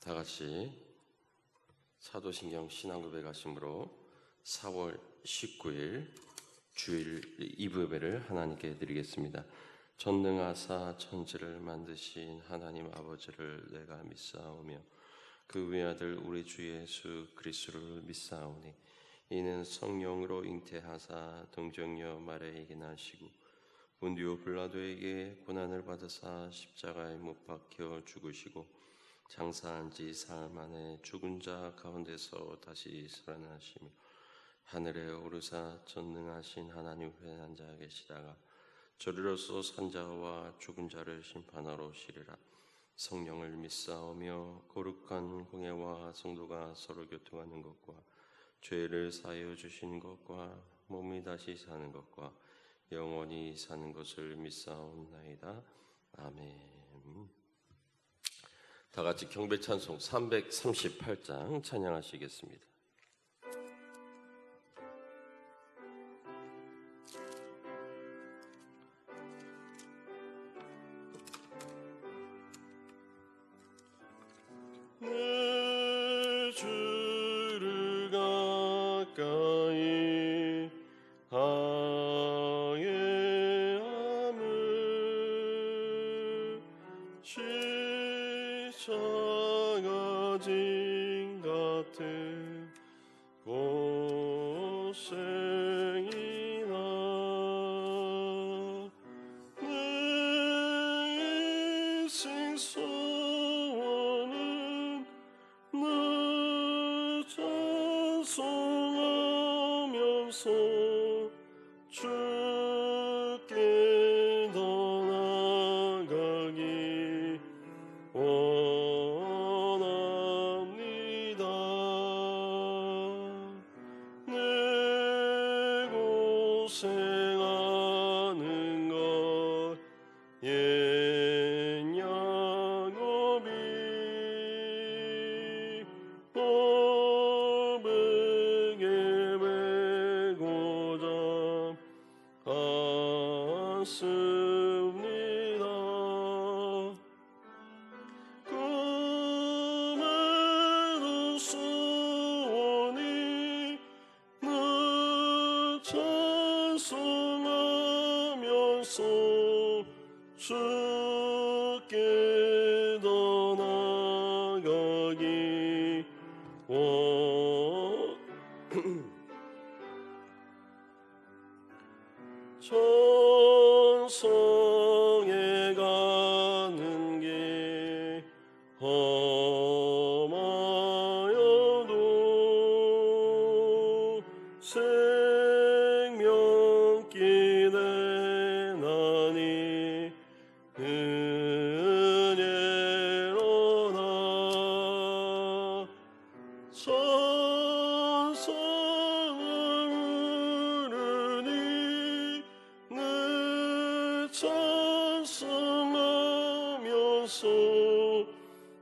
다 같이 사도신경 신앙고백 하심으로 4월 19일 주일 2부 예배를 하나님께 드리겠습니다. 전능하사 천지를 만드신 하나님 아버지를 내가 믿사오며 그 외아들 우리 주 예수 그리스도를 믿사오니 이는 성령으로 잉태하사 동정녀 마리아에게 나시고 본디오 빌라도에게 고난을 받으사 십자가에 못 박혀 죽으시고 장사한 지 사흘 만에 죽은 자 가운데서 다시 살아나시며 하늘에 오르사 전능하신 하나님 우편에 앉아 계시다가 저리로서 산자와 죽은 자를 심판하러 오시리라. 성령을 믿사오며 거룩한 공예와 성도가 서로 교통하는 것과 죄를 사하여 주신 것과 몸이 다시 사는 것과 영원히 사는 것을 믿사옵나이다. 아멘. 다 같이 경배 찬송 338장 찬양하시겠습니다. 내 주를 가까이 항해함을 작아진 같은 고생이나 내 인생 소원은 늘 찬송하면서 주께 더 나아가기 원합니다. 내 고생하는 것 옛 야곱이 돌베개 메고자 왔습니다. 꿈에도 소원이 늘 찬송하면서 주께 더 나아가기 천성에 가는 길 험하여도 생명길에 나니 은혜로다. 천성을 부르니 늘 찬송하면서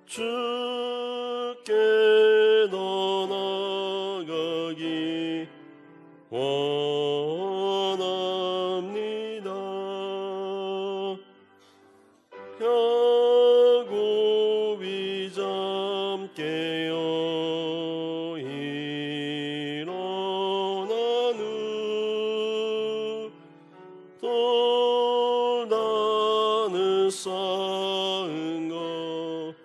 주께 더 나아가기 원합니다. 야곱이 잠깨어 일어난 후 돌다는 쌓은 것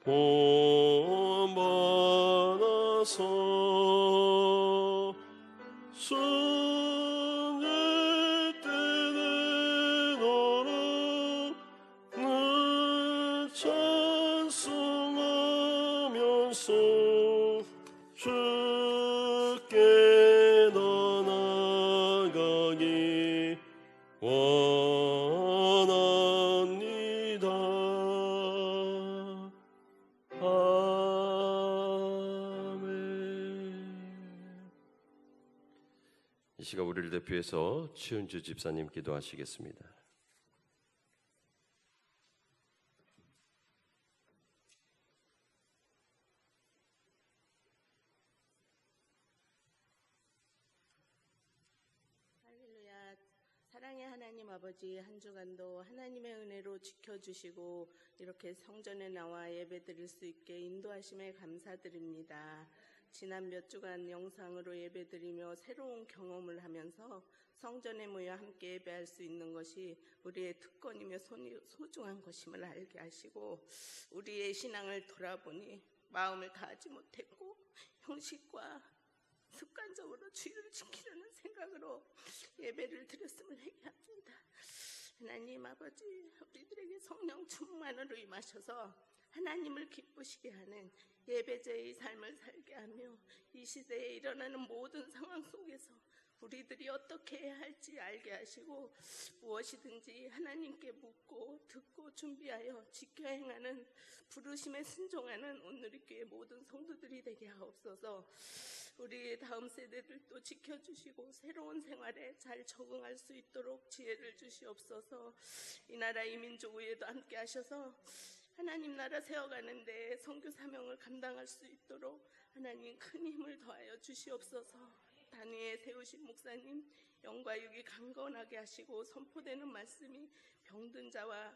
본받아서 손질 때 내놓으라 늘 찬송하면서 주께 더 나아가기 원합니다. 아멘. 이 시간 우리를 대표해서 최은주 집사님 기도하시겠습니다. 할렐루야. 사랑의 하나님 아버지, 한 주간도 하나님의 은혜로 지켜주시고 이렇게 성전에 나와 예배드릴 수 있게 인도하심에 감사드립니다. 지난 몇 주간 영상으로 예배드리며 새로운 경험을 하면서 성전에 모여 함께 예배할 수 있는 것이 우리의 특권이며 소중한 것임을 알게 하시고, 우리의 신앙을 돌아보니 마음을 다하지 못했고 형식과 습관적으로 주의를 지키려는 생각으로 예배를 드렸음을 회개합니다. 하나님 아버지, 우리들에게 성령 충만으로 임하셔서 하나님을 기쁘시게 하는 예배자의 삶을 살게 하며 이 시대에 일어나는 모든 상황 속에서 우리들이 어떻게 해야 할지 알게 하시고, 무엇이든지 하나님께 묻고 듣고 준비하여 지켜 행하는 부르심에 순종하는 온누리교회 모든 성도들이 되게 하옵소서. 우리 다음 세대들도 지켜주시고 새로운 생활에 잘 적응할 수 있도록 지혜를 주시옵소서. 이 나라 이 민족 위에도 함께 하셔서 하나님 나라 세워가는데 선교 사명을 감당할 수 있도록 하나님 큰 힘을 더하여 주시옵소서. 단위에 세우신 목사님 영과 육이 강건하게 하시고 선포되는 말씀이 병든 자가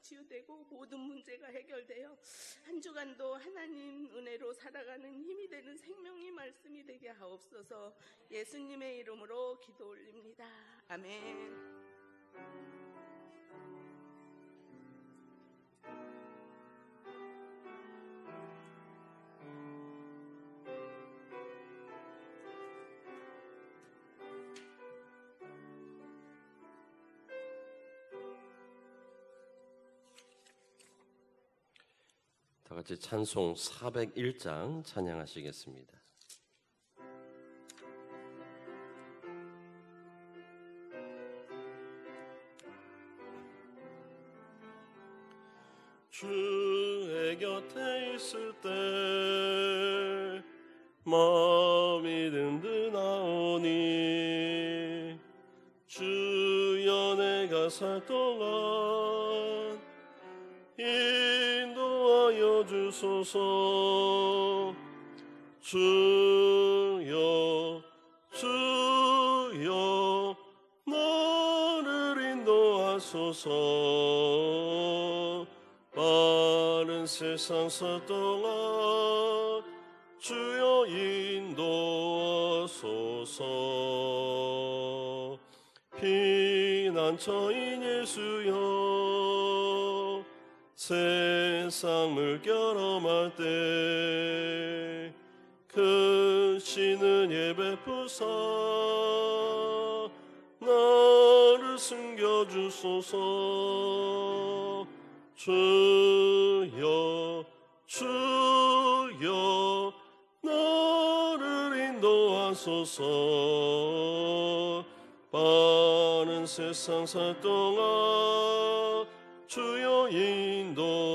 치유되고 모든 문제가 해결되어 한 주간도 하나님 은혜로 살아가는 힘이 되는 생명의 말씀이 되게 하옵소서. 예수님의 이름으로 기도 올립니다. 아멘. 다 같이 찬송 401장 찬양하시겠습니다. 주의 곁에 있을 때 마음이 든든하오니 주여 내가 살 동안 인도하여 주소서. 주여 주여 나를 인도하소서. 빠른 세상 살 동안 주여 인도하소서. 피난처인 예수여 세상 물결 엄할 때 크시는 예배 부사 나를 숨겨주소서. 주여 주여 나를 인도하소서. 빠른 세상 살 동안 주여 인도하소서.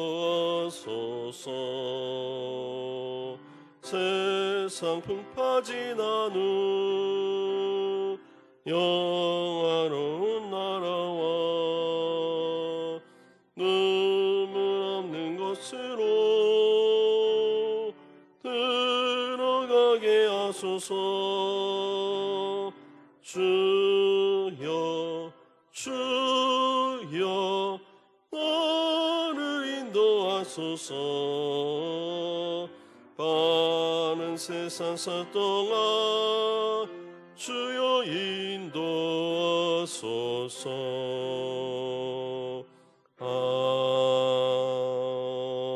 세상 풍파지난 후 영화로운 나라와 눈물 없는 곳으로 들어가게 하소서. 주여 주여 나를 인도하소서. 빠른 세상 살 동안 주여 인도하소서.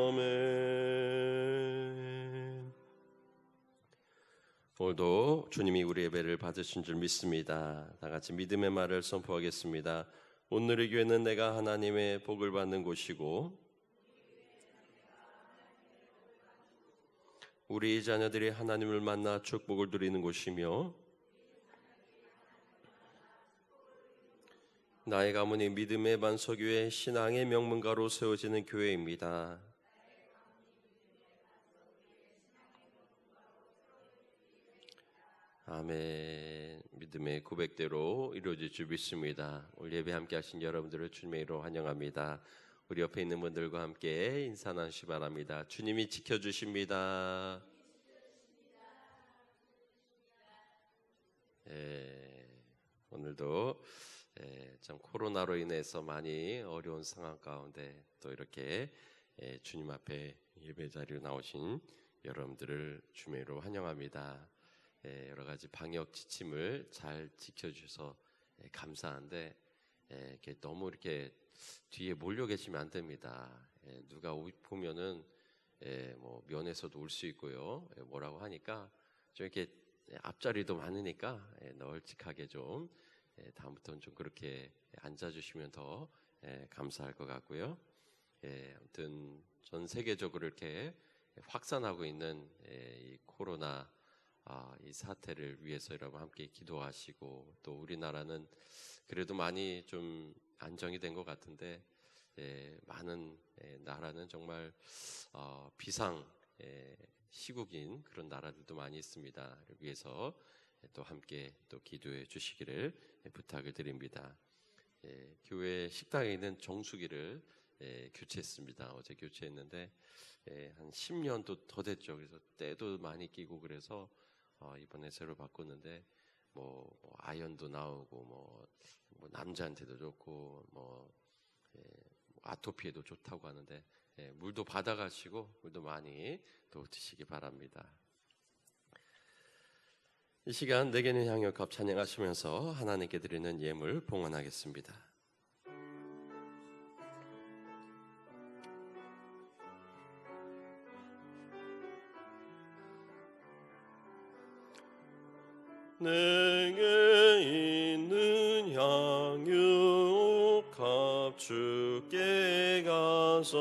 아멘. 오늘도 주님이 우리 예배를 받으신 줄 믿습니다. 다 같이 믿음의 말을 선포하겠습니다. 온누리 교회는 내가 하나님의 복을 받는 곳이고 우리 자녀들이 하나님을 만나 축복을 누리는 곳이며 나의 가문이 믿음의 반석 위에 신앙의 명문가로 세워지는 교회입니다. 아멘. 믿음의 고백대로 이루어질 줄 믿습니다. 오늘 예배 함께 하신 여러분들을 주님의 이름으로 환영합니다. 우리 옆에 있는 분들과 함께 인사 나누시 바랍니다. 주님이 지켜주십니다. 오늘도 참 코로나로 인해서 많이 어려운 상황 가운데 또 이렇게 주님 앞에 예배 자리로 나오신 여러분들을 주님으로 환영합니다. 여러 가지 방역 지침을 잘 지켜주셔서 감사한데 이렇게 너무 이렇게 뒤에 몰려 계시면 안 됩니다. 누가 보면은 뭐 면에서도 올 수 있고요. 뭐라고 하니까 좀 이렇게 앞자리도 많으니까 널찍하게 좀 다음부터는 좀 그렇게 앉아주시면 더 감사할 것 같고요. 아무튼 전 세계적으로 이렇게 확산하고 있는 이 코로나 이 사태를 위해서 여러분 함께 기도하시고, 또 우리나라는 그래도 많이 좀 안정이 된 것 같은데 많은 나라는 정말 비상 시국인 그런 나라들도 많이 있습니다. 위해서 또 함께 또 기도해 주시기를 부탁을 드립니다. 교회 식당에 있는 정수기를 교체했습니다. 어제 교체했는데 한 10년도 더 됐죠. 그래서 때도 많이 끼고 그래서 이번에 새로 바꿨는데 뭐 아연도 나오고 뭐 남자한테도 좋고 뭐 아토피에도 좋다고 하는데 물도 받아가시고 물도 많이 또 드시기 바랍니다. 이 시간 내게는 향유 컵 찬양하시면서 하나님께 드리는 예물 봉헌하겠습니다. 내게 있는 향유 값 주께 가서와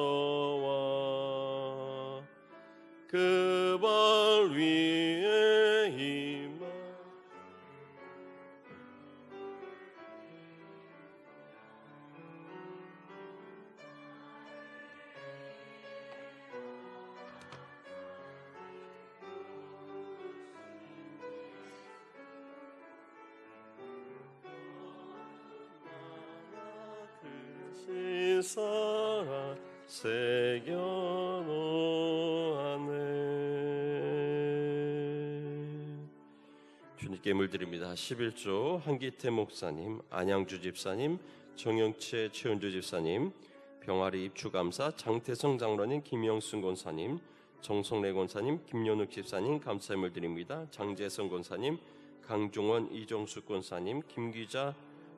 그 발 위에 임하 사랑 새겨놓았네. 주님께 물드립니다. 11조 한기태 목사님, 안양주 집사님, 정영채 최은주 집사님, 병아리 입추감사 장태성 장로님, 김영순 권사님, 정성래 권사님, 김연욱 집사님 감사의 물드립니다. 장재성 권사님, 강종원 이종숙 권사님, 김기자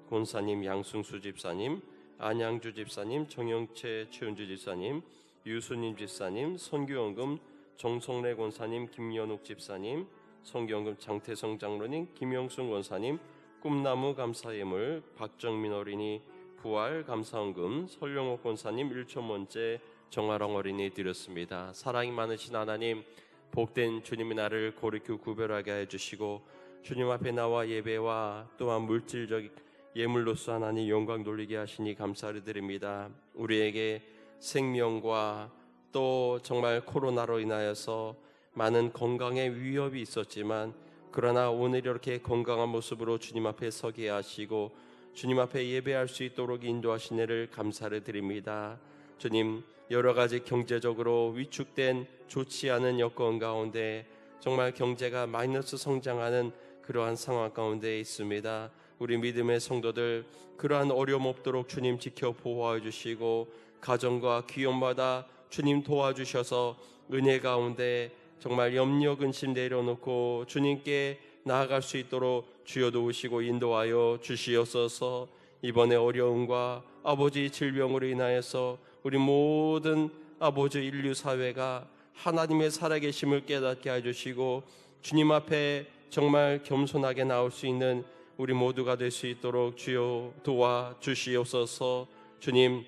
권사님, 양승수 집사님, 안양주 집사님, 정영채 최은주 집사님, 유수님 집사님, 선교연금 정성래 권사님, 김연욱 집사님, 성경금 장태성 장로님, 김영순 권사님, 꿈나무 감사예물 박정민 어린이 부활 감사헌금 설영옥 권사님 1천원째 정아랑 어린이 드렸습니다. 사랑이 많으신 하나님, 복된 주님의 나를 고르게 구별하게 해주시고 주님 앞에 나와 예배와 또한 물질적 예물로서 하나님 영광 돌리게 하시니 감사를 드립니다. 우리에게 생명과 또 정말 코로나로 인하여서 많은 건강의 위협이 있었지만 그러나 오늘 이렇게 건강한 모습으로 주님 앞에 서게 하시고 주님 앞에 예배할 수 있도록 인도하신 애를 감사를 드립니다. 주님, 여러 가지 경제적으로 위축된 좋지 않은 여건 가운데 정말 경제가 마이너스 성장하는 그러한 상황 가운데 있습니다. 우리 믿음의 성도들 그러한 어려움 없도록 주님 지켜 보호해 주시고 가정과 기업마다 주님 도와주셔서 은혜 가운데 정말 염려 근심 내려놓고 주님께 나아갈 수 있도록 주여 도우시고 인도하여 주시옵소서. 이번에 어려움과 아버지 질병으로 인하여서 우리 모든 아버지 인류 사회가 하나님의 살아계심을 깨닫게 해주시고 주님 앞에 정말 겸손하게 나올 수 있는 우리 모두가 될 수 있도록 주여 도와주시옵소서. 주님,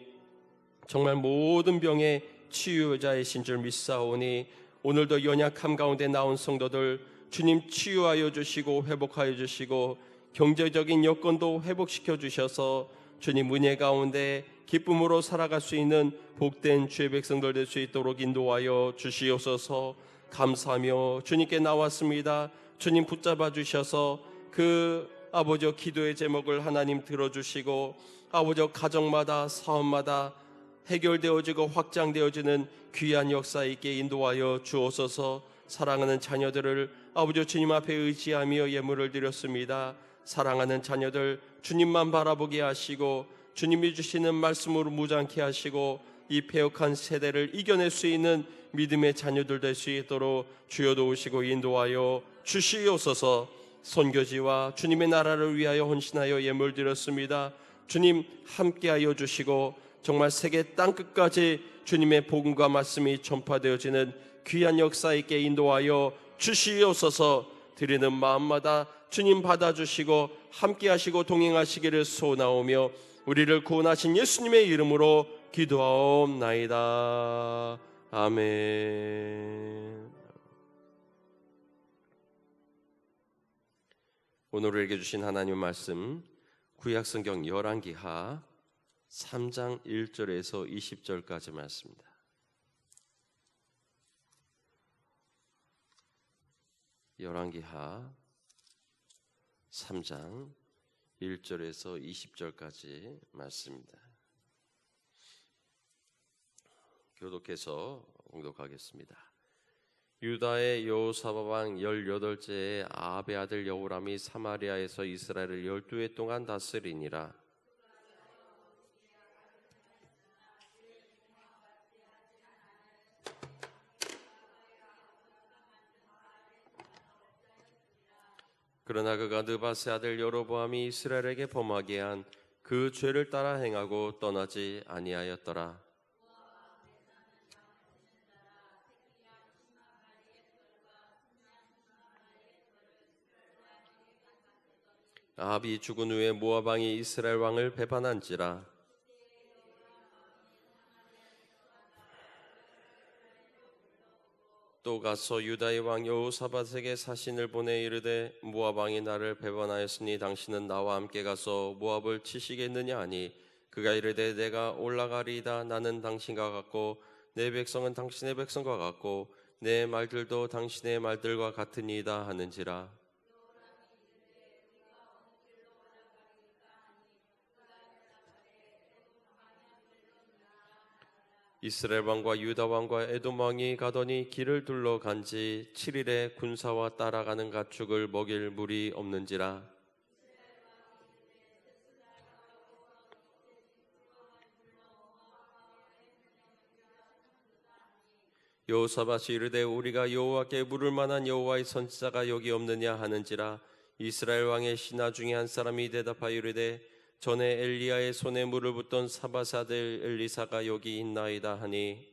정말 모든 병의 치유자이신 줄 믿사오니 오늘도 연약함 가운데 나온 성도들 주님 치유하여 주시고 회복하여 주시고 경제적인 여건도 회복시켜 주셔서 주님 은혜 가운데 기쁨으로 살아갈 수 있는 복된 주의 백성들 될 수 있도록 인도하여 주시옵소서. 감사하며 주님께 나왔습니다. 주님 붙잡아 주셔서 그 아버지 기도의 제목을 하나님 들어주시고 아버지 가정마다 사업마다 해결되어지고 확장되어지는 귀한 역사 있게 인도하여 주옵소서. 사랑하는 자녀들을 아버지 주님 앞에 의지하며 예물을 드렸습니다. 사랑하는 자녀들 주님만 바라보게 하시고 주님이 주시는 말씀으로 무장케 하시고 이 패역한 세대를 이겨낼 수 있는 믿음의 자녀들 될 수 있도록 주여 도우시고 인도하여 주시옵소서. 선교지와 주님의 나라를 위하여 헌신하여 예물 드렸습니다. 주님 함께하여 주시고 정말 세계 땅끝까지 주님의 복음과 말씀이 전파되어지는 귀한 역사 있게 인도하여 주시옵소서. 드리는 마음마다 주님 받아주시고 함께하시고 동행하시기를 소원하오며 우리를 구원하신 예수님의 이름으로 기도하옵나이다. 아멘. 오늘 우리에게 주신 하나님 말씀 구약성경 열왕기하 3장 1절에서 20절까지 말씀입니다. 열왕기하 3장 1절에서 20절까지 말씀입니다. 교독해서 공독하겠습니다. 유다의 여호사밧 왕 18제에 아합의 아들 여호람이 사마리아에서 이스라엘을 12해 동안 다스리니라. 그러나 그가 느밧의 아들 여로보암이 이스라엘에게 범하게 한 그 죄를 따라 행하고 떠나지 아니하였더라. 아합이 죽은 후에 모압 왕이 이스라엘 왕을 배반한지라. 또 가서 유다의 왕 여호사밧에게 사신을 보내 이르되 모압 왕이 나를 배반하였으니 당신은 나와 함께 가서 모압을 치시겠느냐 하니 그가 이르되 내가 올라가리이다. 나는 당신과 같고 내 백성은 당신의 백성과 같고 내 말들도 당신의 말들과 같으니이다 하는지라. 이스라엘 왕과 유다 왕과 에돔 왕이 가더니 길을 둘러 간지 7일에 군사와 따라가는 가축을 먹일 물이 없는지라. 여호사밧이 이르되 우리가 여호와께 물을 만한 여호와의 선지자가 여기 없느냐 하는지라. 이스라엘 왕의 신하 중에 한 사람이 대답하여 이르되 전에 엘리야의 손에 물을 붓던 사밧의 아들 엘리사가 여기 있나이다 하니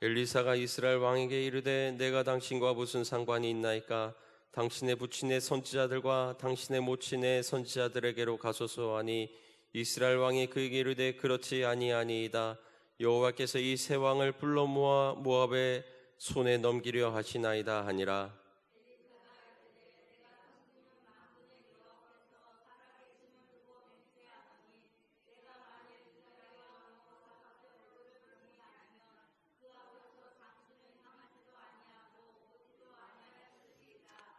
엘리사가 이스라엘 왕에게 이르되 내가 당신과 무슨 상관이 있나이까? 당신의 부친의 선지자들과 당신의 모친의 선지자들에게로 가소서 하니 이스라엘 왕이 그에게 이르되 그렇지 아니하니이다. 여호와께서 이 세 왕을 불러 모아 모압의 손에 넘기려 하시나이다 하니라.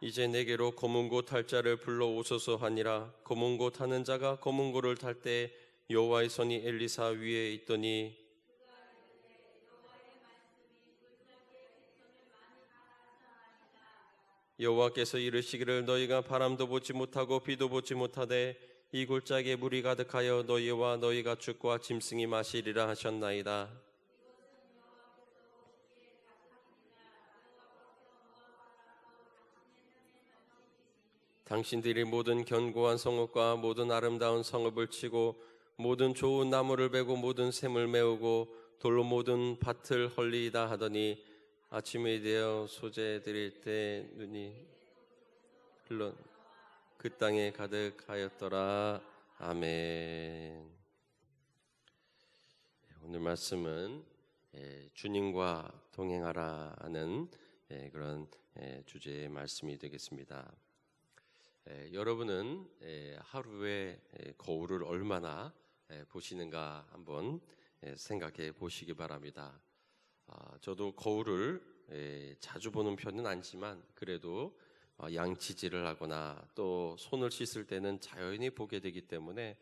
이제 내게로 검은 고 탈 자를 불러 오소서 하니라. 검은 고 타는 자가 검은 고를 탈 때 여호와의 손이 엘리사 위에 있더니 여호와께서 이르시기를 너희가 바람도 보지 못하고 비도 보지 못하되 이 골짜기에 물이 가득하여 너희와 너희 가축과 짐승이 마시리라 하셨나이다. 당신들이 모든 견고한 성읍과 모든 아름다운 성읍을 치고 모든 좋은 나무를 베고 모든 샘을 메우고 돌로 모든 밭을 헐리이다 하더니 아침이 되어 소재 드릴 때 눈이 흘러 그 땅에 가득하였더라. 아멘. 오늘 말씀은 주님과 동행하라 하는 그런 주제의 말씀이 되겠습니다. 여러분은 하루에 거울을 얼마나 보시는가 한번 생각해 보시기 바랍니다. 저도 거울을 자주 보는 편은 아니지만 그래도 양치질을 하거나 또 손을 씻을 때는 자연히 보게 되기 때문에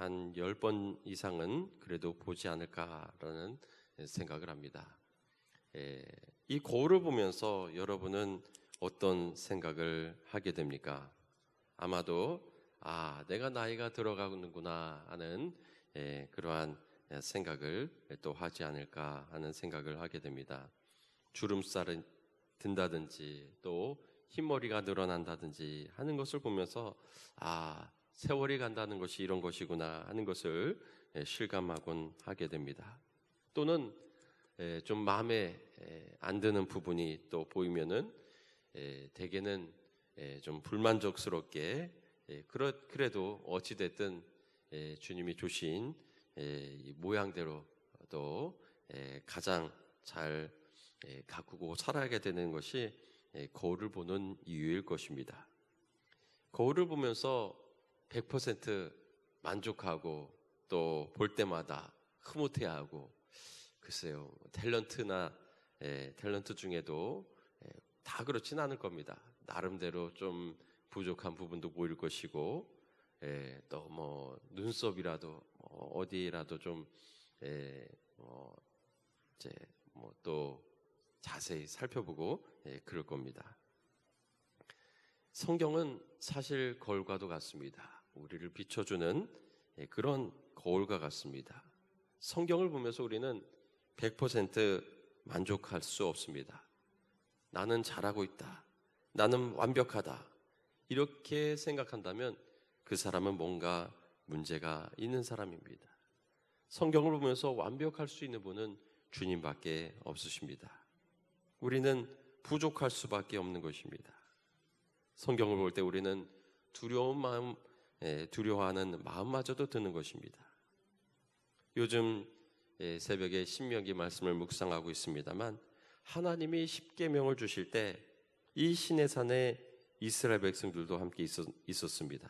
한 10번 이상은 그래도 보지 않을까라는 생각을 합니다. 이 거울을 보면서 여러분은 어떤 생각을 하게 됩니까? 아마도 내가 나이가 들어가는구나 하는 그러한 생각을 또 하지 않을까 하는 생각을 하게 됩니다. 주름살이 든다든지 또 흰머리가 늘어난다든지 하는 것을 보면서 세월이 간다는 것이 이런 것이구나 하는 것을 실감하곤 하게 됩니다. 또는 좀 마음에 안 드는 부분이 또 보이면은 대개는 좀 불만족스럽게 그래도 어찌됐든 주님이 주신 이 모양대로 또 가장 잘 가꾸고 살아가게 되는 것이 거울을 보는 이유일 것입니다. 거울을 보면서 100% 만족하고 또 볼 때마다 흐뭇해하고, 글쎄요, 탤런트 중에도 다 그렇진 않을 겁니다. 나름대로 좀 부족한 부분도 보일 것이고, 또 뭐 눈썹이라도 어디라도 좀 또 자세히 살펴보고 그럴 겁니다. 성경은 사실 거울과도 같습니다. 우리를 비춰주는 그런 거울과 같습니다. 성경을 보면서 우리는 100% 만족할 수 없습니다. 나는 잘하고 있다, 나는 완벽하다, 이렇게 생각한다면 그 사람은 뭔가 문제가 있는 사람입니다. 성경을 보면서 완벽할 수 있는 분은 주님밖에 없으십니다. 우리는 부족할 수밖에 없는 것입니다. 성경을 볼 때 우리는 두려워하는 마음마저도 드는 것입니다. 요즘 새벽에 신명기 말씀을 묵상하고 있습니다만, 하나님이 십계명을 주실 때 이 시내산에 이스라엘 백성들도 함께 있었습니다.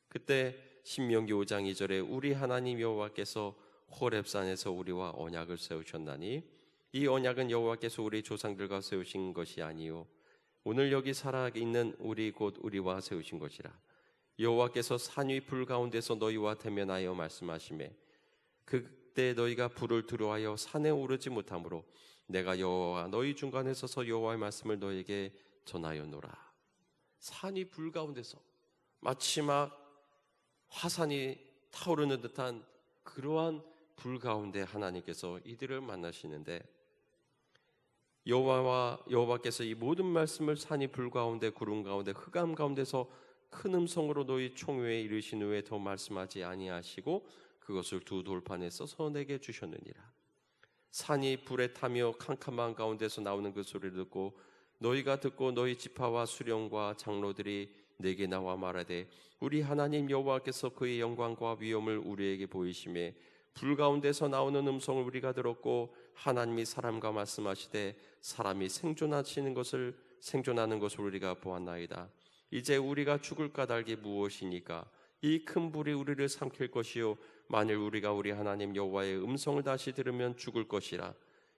그때 신명기 5장 2절에 우리 하나님 여호와께서 호렙산에서 우리와 언약을 세우셨나니 이 언약은 여호와께서 우리 조상들과 세우신 것이 아니요 오늘 여기 살아있는 우리 곧 우리와 세우신 것이라. 여호와께서 산 위 불 가운데서 너희와 대면하여 말씀하시매 그때 너희가 불을 두려워하여 산에 오르지 못하므로 내가 여호와 너희 중간에 서서 여호와의 말씀을 너희에게 전하였노라. 산이 불 가운데서 마치 막 화산이 타오르는 듯한 그러한 불 가운데 하나님께서 이들을 만나시는데, 여호와께서 이 모든 말씀을 산이 불 가운데 구름 가운데 흑암 가운데서 큰 음성으로 너희 총회에 이르신 후에 더 말씀하지 아니하시고 그것을 두 돌판에 써서 내게 주셨느니라. 산이 불에 타며 캄캄한 가운데서 나오는 그 소리를 듣고 너희가 듣고 너희 지파와 수령과 장로들이 내게 나와 말하되 우리 하나님 여호와께서 그의 영광과 위엄을 우리에게 보이심에 불 가운데서 나오는 음성을 우리가 들었고 하나님이 사람과 말씀하시되 사람이 생존하는 것을 우리가 보았나이다. 이제 우리가 죽을 까닭이 무엇이니까? 이 큰 불이 우리를 삼킬 것이요 만일 우리가 우리 하나님 여호와의 음성을 다시 들으면 죽을 것이라.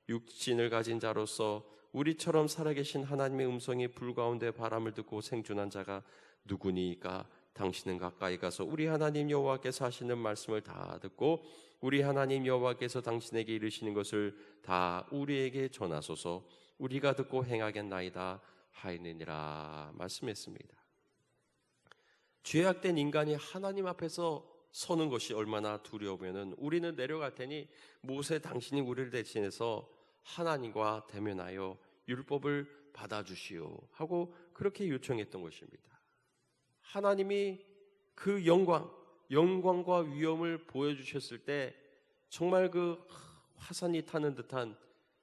육신을 가진 자로서 우리처럼 살아계신 하나님의 음성이 불 가운데 바람을 듣고 생존한 자가 누구니까? 당신은 가까이 가서 우리 하나님 여호와께서 하시는 말씀을 다 듣고 우리 하나님 여호와께서 당신에게 이르시는 것을 다 우리에게 전하소서. 우리가 듣고 행하겠나이다 하이느니라 말씀했습니다. 죄악된 인간이 하나님 앞에서 서는 것이 얼마나 두려우면은 우리는 내려갈 테니 모세 당신이 우리를 대신해서 하나님과 대면하여 율법을 받아주시오 하고 그렇게 요청했던 것입니다. 하나님이 그 영광과 위엄을 보여주셨을 때 정말 그 화산이 타는 듯한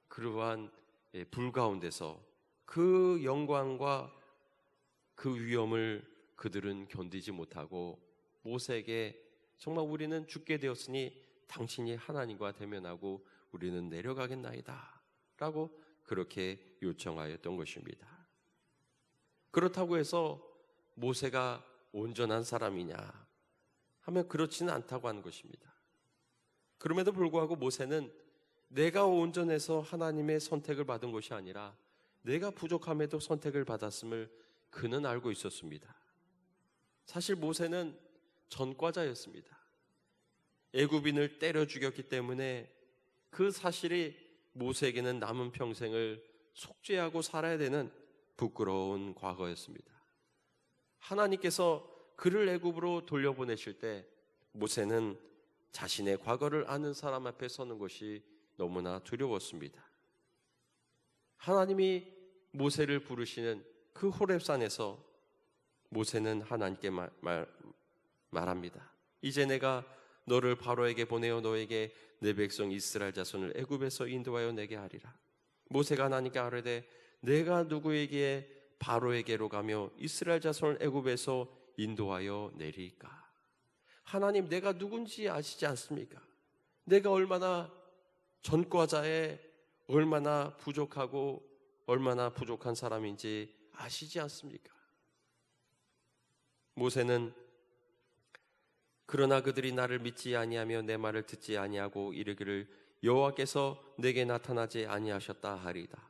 그러한 불 가운데서 그 영광과 그 위엄을 그들은 견디지 못하고 모세에게 정말 우리는 죽게 되었으니 당신이 하나님과 대면하고 우리는 내려가겠나이다 라고 그렇게 요청하였던 것입니다. 그렇다고 해서 모세가 온전한 사람이냐 하면 그렇지는 않다고 하는 것입니다. 그럼에도 불구하고 모세는 내가 온전해서 하나님의 선택을 받은 것이 아니라 내가 부족함에도 선택을 받았음을 그는 알고 있었습니다. 사실 모세는 전과자였습니다. 애굽인을 때려 죽였기 때문에 그 사실이 모세에게는 남은 평생을 속죄하고 살아야 되는 부끄러운 과거였습니다. 하나님께서 그를 애굽으로 돌려보내실 때 모세는 자신의 과거를 아는 사람 앞에 서는 것이 너무나 두려웠습니다. 하나님이 모세를 부르시는 그 호렙산에서 모세는 하나님께 말합니다. 이제 내가 너를 바로에게 보내어 너에게 내 백성 이스라엘 자손을 애굽에서 인도하여 내게 하리라. 모세가 하나님께 아뢰되 내가 누구에게 바로에게로 가며 이스라엘 자손을 애굽에서 인도하여 내리까? 하나님, 내가 누군지 아시지 않습니까? 내가 얼마나 전과자에 얼마나 부족하고 얼마나 부족한 사람인지 아시지 않습니까? 모세는 그러나 그들이 나를 믿지 아니하며 내 말을 듣지 아니하고 이르기를 여호와께서 내게 나타나지 아니하셨다 하리이다.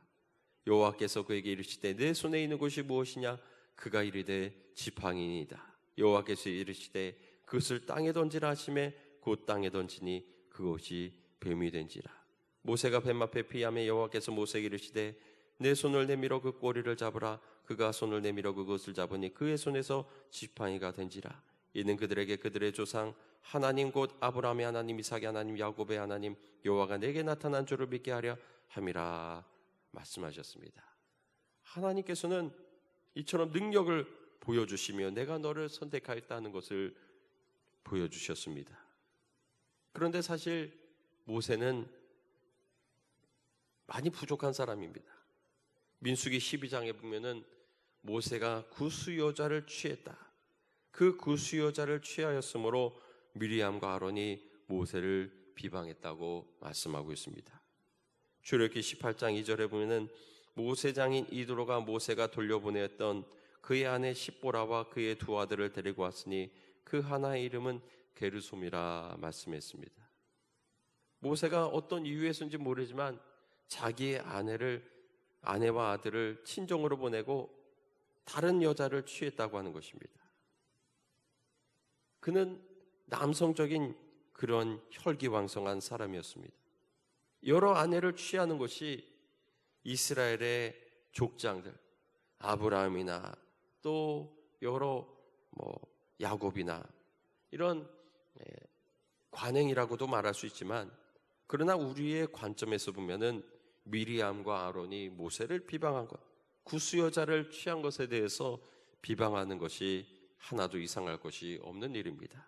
여호와께서 그에게 이르시되 내 손에 있는 것이 무엇이냐? 그가 이르되 지팡이니이다. 여호와께서 이르시되 그것을 땅에 던지라 하시매 곧 땅에 던지니 그것이 뱀이 된지라. 모세가 뱀 앞에 피하며 여호와께서 모세에게 이르시되 내 손을 내밀어 그 꼬리를 잡으라. 그가 손을 내밀어 그것을 잡으니 그의 손에서 지팡이가 된지라. 이는 그들에게 그들의 조상 하나님 곧 아브라함의 하나님 이삭의 하나님 야곱의 하나님 여호와가 내게 나타난 줄을 믿게 하려 함이라 말씀하셨습니다. 하나님께서는 이처럼 능력을 보여주시며 내가 너를 선택하였다는 것을 보여주셨습니다. 그런데 사실 모세는 많이 부족한 사람입니다. 민수기 12장에 보면은 모세가 구스 여자를 취했다. 그 구스 여자를 취하였으므로 미리암과 아론이 모세를 비방했다고 말씀하고 있습니다. 출애굽기 18장 2절에 보면은 모세장인 이드로가 모세가 돌려보냈던 그의 아내 십보라와 그의 두 아들을 데리고 왔으니 그 하나의 이름은 게르솜이라 말씀했습니다. 모세가 어떤 이유에서인지 모르지만 자기의 아내와 아들을 친정으로 보내고 다른 여자를 취했다고 하는 것입니다. 그는 남성적인 그런 혈기왕성한 사람이었습니다. 여러 아내를 취하는 것이 이스라엘의 족장들, 아브라함이나 또 여러 야곱이나 이런 관행이라고도 말할 수 있지만, 그러나 우리의 관점에서 보면은 미리암과 아론이 모세를 비방한 것, 구스 여자를 취한 것에 대해서 비방하는 것이 하나도 이상할 것이 없는 일입니다.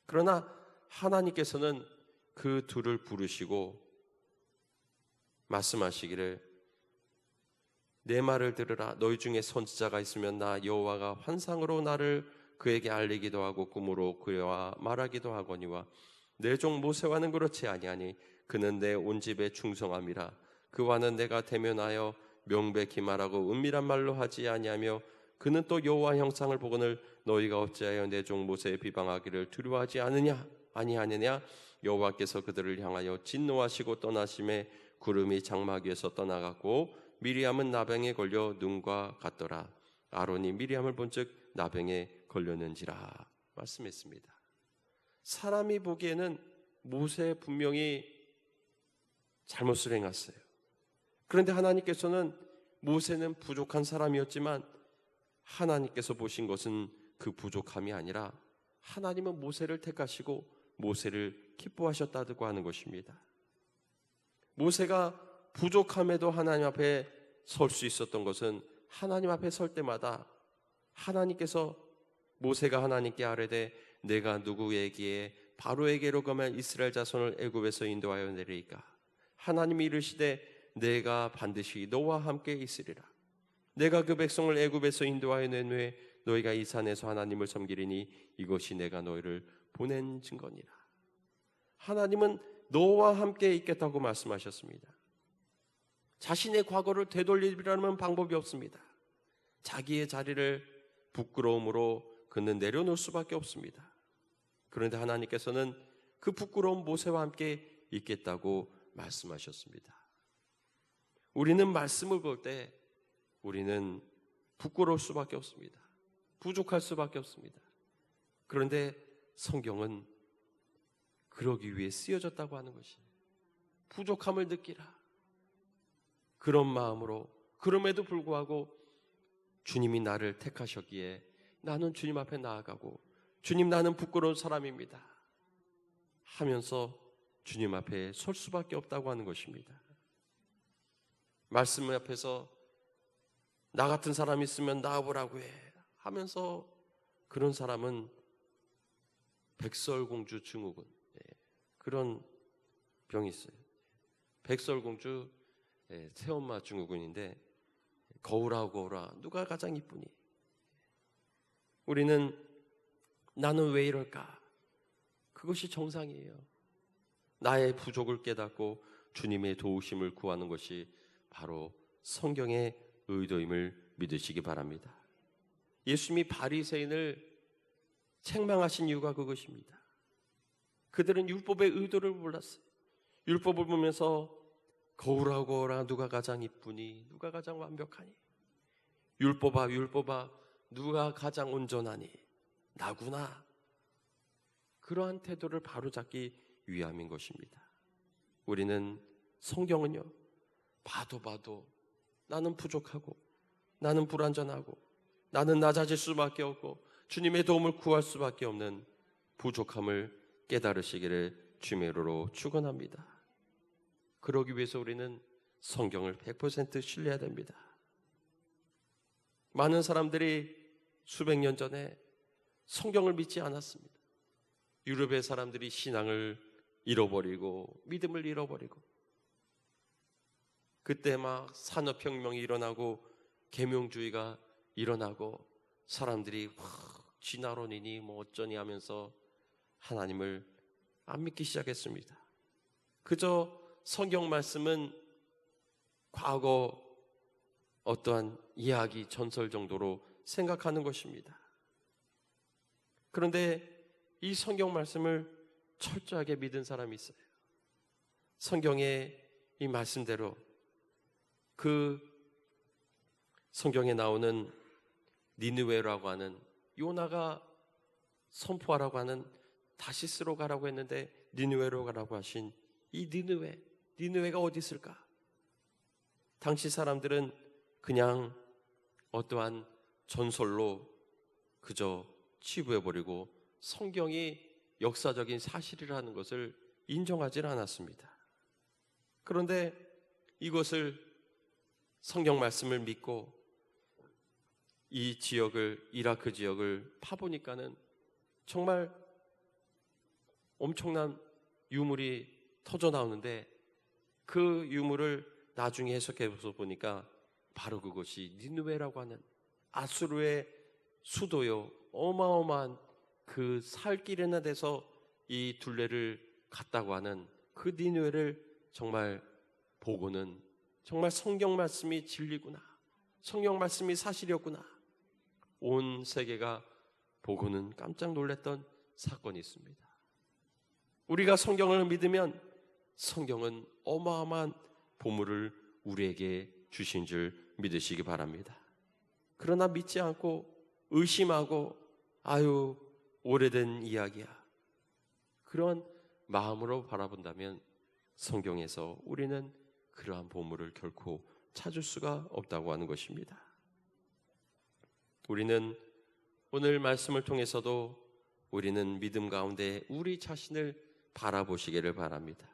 그러나 하나님께서는 그 둘을 부르시고 말씀하시기를 내 말을 들으라. 너희 중에 선지자가 있으면 나 여호와가 환상으로 나를 그에게 알리기도 하고 꿈으로 그와 말하기도 하거니와 내 종 모세와는 그렇지 아니하니 그는 내 온 집에 충성함이라. 그와는 내가 대면하여 명백히 말하고 은밀한 말로 하지 아니하며 그는 또 여호와 형상을 보거늘 너희가 어찌하여 내 종 모세의 비방하기를 두려워하지 아니하느냐? 여호와께서 그들을 향하여 진노하시고 떠나심에 구름이 장막 위에서 떠나갔고 미리암은 나병에 걸려 눈과 같더라. 아론이 미리암을 본즉 나병에 걸렸는지라 말씀했습니다. 사람이 보기에는 모세 분명히 잘못을 행했어요. 그런데 하나님께서는 모세는 부족한 사람이었지만 하나님께서 보신 것은 그 부족함이 아니라 하나님은 모세를 택하시고 모세를 기뻐하셨다고 하는 것입니다. 모세가 부족함에도 하나님 앞에 설 수 있었던 것은 하나님 앞에 설 때마다 하나님께서 모세가 하나님께 아뢰되 내가 누구에게 바로에게로 가면 이스라엘 자손을 애굽에서 인도하여 내리까? 하나님이 이르시되 내가 반드시 너와 함께 있으리라. 내가 그 백성을 애굽에서 인도하여 낸 후에 너희가 이 산에서 하나님을 섬기리니 이것이 내가 너희를 보낸 증거니라. 하나님은 너와 함께 있겠다고 말씀하셨습니다. 자신의 과거를 되돌리려는 방법이 없습니다. 자기의 자리를 부끄러움으로 그는 내려놓을 수밖에 없습니다. 그런데 하나님께서는 그 부끄러운 모세와 함께 있겠다고 말씀하셨습니다. 우리는 말씀을 볼 때 우리는 부끄러울 수밖에 없습니다. 부족할 수밖에 없습니다. 그런데 성경은 그러기 위해 쓰여졌다고 하는 것이, 부족함을 느끼라. 그런 마음으로, 그럼에도 불구하고 주님이 나를 택하셨기에 나는 주님 앞에 나아가고, 주님 나는 부끄러운 사람입니다 하면서 주님 앞에 설 수밖에 없다고 하는 것입니다. 말씀 앞에서 나 같은 사람이 있으면 나와보라고 해 하면서, 그런 사람은 백설공주 증후군, 그런 병이 있어요. 백설공주 새엄마 증후군인데, 거울아 거울아 누가 가장 이쁘니? 우리는 나는 왜 이럴까? 그것이 정상이에요. 나의 부족을 깨닫고 주님의 도우심을 구하는 것이 바로 성경의 의도임을 믿으시기 바랍니다. 예수님이 바리새인을 책망하신 이유가 그것입니다. 그들은 율법의 의도를 몰랐어요. 율법을 보면서 거울아 거울아 누가 가장 이쁘니? 누가 가장 완벽하니? 율법아 율법아 누가 가장 온전하니? 나구나. 그러한 태도를 바로잡기 위함인 것입니다. 우리는 성경은요, 봐도 나는 부족하고, 나는 불완전하고, 나는 낮아질 수밖에 없고, 주님의 도움을 구할 수밖에 없는 부족함을 깨달으시기를 주님의 이름으로 축원합니다. 그러기 위해서 우리는 성경을 100% 신뢰해야 됩니다. 많은 사람들이 수백 년 전에 성경을 믿지 않았습니다. 유럽의 사람들이 신앙을 잃어버리고 믿음을 잃어버리고, 그때 막 산업혁명이 일어나고 계명주의가 일어나고 사람들이 진화론이니 뭐 어쩌니 하면서 하나님을 안 믿기 시작했습니다. 그저 성경 말씀은 과거 어떠한 이야기, 전설 정도로 생각하는 것입니다. 그런데 이 성경 말씀을 철저하게 믿은 사람이 있어요. 성경의 이 말씀대로 그 성경에 나오는 니느웨라고 하는, 요나가 선포하라고 하는 다시스로 가라고 했는데 니느웨로 가라고 하신 이 니느웨가 어디 있을까? 당시 사람들은 그냥 어떠한 전설로 그저 치부해버리고 성경이 역사적인 사실이라는 것을 인정하지 않았습니다. 그런데 이것을, 성경 말씀을 믿고 이 지역을, 이라크 지역을 파보니까는 정말 엄청난 유물이 터져 나오는데, 그 유물을 나중에 해석해서 보니까 바로 그것이 니느웨라고 하는 아수르의 수도요, 어마어마한 그 살길에나 돼서 이 둘레를 갔다고 하는 그 니느웨를 정말 보고는 정말 성경 말씀이 진리구나, 성경 말씀이 사실이었구나, 온 세계가 보고는 깜짝 놀랐던 사건이 있습니다. 우리가 성경을 믿으면 성경은 어마어마한 보물을 우리에게 주신 줄 믿으시기 바랍니다. 그러나 믿지 않고 의심하고 아유 오래된 이야기야, 그런 마음으로 바라본다면 성경에서 우리는 그러한 보물을 결코 찾을 수가 없다고 하는 것입니다. 우리는 오늘 말씀을 통해서도 우리는 믿음 가운데 우리 자신을 바라보시기를 바랍니다.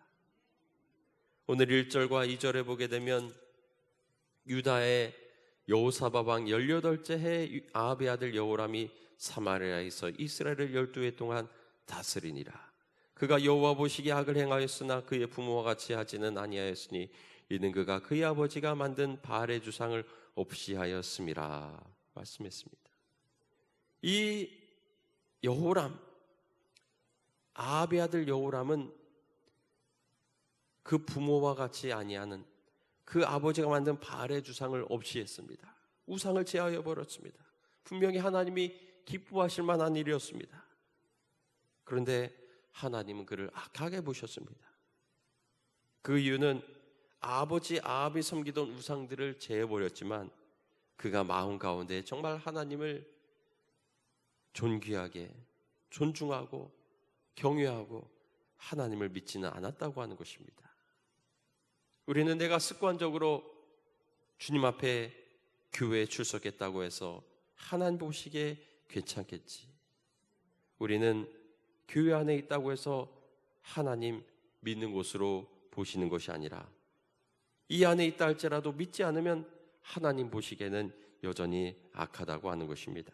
오늘 1절과 2절에 보게 되면 유다의 여호사밧 왕 18째 해 아합의 아들 여호람이 사마리아에서 이스라엘을 12해 동안 다스리니라. 그가 여호와 보시기에 악을 행하였으나 그의 부모와 같이 하지는 아니하였으니 이는 그가 그의 아버지가 만든 바알의 주상을 없이 하였음이라 말씀했습니다. 이 여호람, 아합의 아들 여호람은 그 부모와 같이 아니하는, 그 아버지가 만든 바알의 주상을 없이 했습니다. 우상을 제하여 버렸습니다. 분명히 하나님이 기뻐하실 만한 일이었습니다. 그런데 하나님은 그를 악하게 보셨습니다. 그 이유는 아버지 아합이 섬기던 우상들을 제해버렸지만 그가 마음 가운데 정말 하나님을 존귀하게 존중하고 경외하고 하나님을 믿지는 않았다고 하는 것입니다. 우리는 내가 습관적으로 주님 앞에 교회에 출석했다고 해서 하나님 보시기에 괜찮겠지. 우리는 교회 안에 있다고 해서 하나님 믿는 곳으로 보시는 것이 아니라 이 안에 있다 할지라도 믿지 않으면 하나님 보시기에는 여전히 악하다고 하는 것입니다.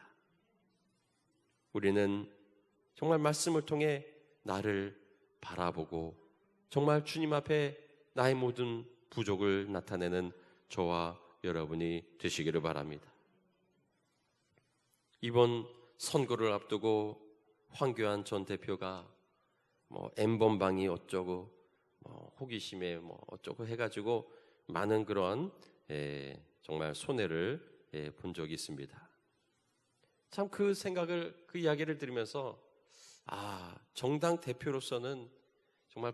우리는 정말 말씀을 통해 나를 바라보고 정말 주님 앞에 나의 모든 부족을 나타내는 저와 여러분이 되시기를 바랍니다. 이번 선거를 앞두고 황교안 전 대표가 N번방이 어쩌고 호기심에 어쩌고 해가지고 많은 그런 정말 손해를 본 적이 있습니다. 참 그 생각을, 그 이야기를 들으면서 정당 대표로서는 정말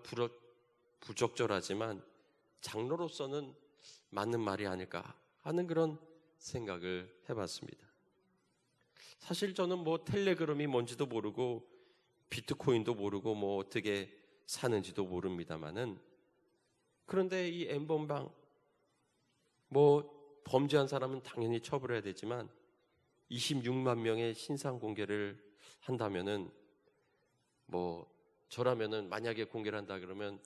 부적절하지만 장로로서는 맞는 말이 아닐까 하는 그런 생각을 해봤습니다. 사실 저는 텔레그램이 뭔지도 모르고 비트코인도 모르고 어떻게 사는지도 모릅니다만은, 그런데 이 N번방 범죄한 사람은 당연히 처벌해야 되지만 26만 명의 신상 공개를 한다면은 저라면은 만약에 공개를 한다 그러면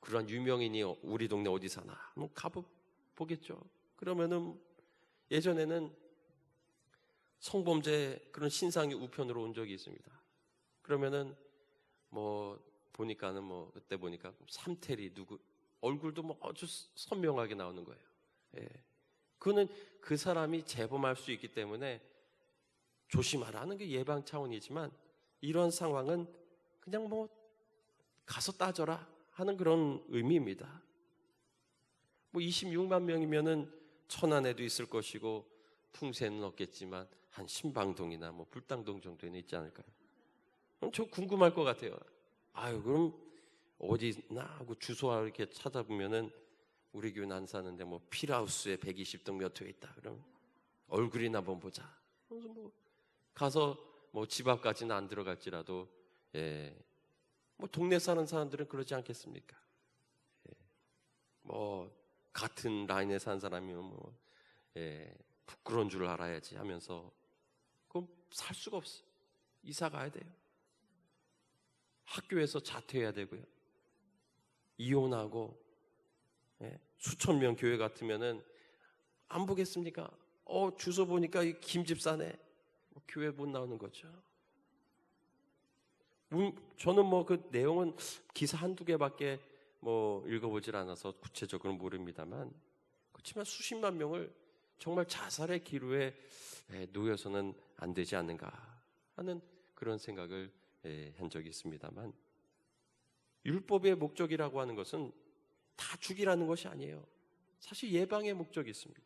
그런 유명인이 우리 동네 어디 사나 가보겠죠. 그러면은 예전에는 성범죄 그런 신상이 우편으로 온 적이 있습니다. 그러면은 보니까는 그때 보니까 삼태리 누구 얼굴도 아주 선명하게 나오는 거예요. 그거는 그 사람이 재범할 수 있기 때문에 조심하라는 게 예방 차원이지만, 이런 상황은 그냥 가서 따져라 하는 그런 의미입니다. 26만 명이면은 천안에도 있을 것이고 풍세는 없겠지만 한 신방동이나 불당동 정도에는 있지 않을까요? 그럼 저 궁금할 것 같아요. 그럼 어디나 하고 주소와 이렇게 찾아보면은 우리 교회는 안 사는데 필하우스에 120동 몇 호에 있다. 그럼 얼굴이나 한번 보자. 그래서 가서 집 앞까지는 안 들어갈지라도 동네 사는 사람들은 그러지 않겠습니까? 같은 라인에 사는 사람이면 부끄러운 줄 알아야지 하면서 그럼 살 수가 없어요. 이사 가야 돼요. 학교에서 자퇴해야 되고요. 이혼하고 수천 명 교회 같으면은 안 보겠습니까? 주소 보니까 김집사네. 교회 못 나오는 거죠. 저는 그 내용은 기사 한두 개밖에 읽어보질 않아서 구체적으로 모릅니다만, 그렇지만 수십만 명을 정말 자살의 기로에 놓여서는 안 되지 않는가 하는 그런 생각을 한 적이 있습니다만, 율법의 목적이라고 하는 것은 다 죽이라는 것이 아니에요. 사실 예방의 목적이 있습니다.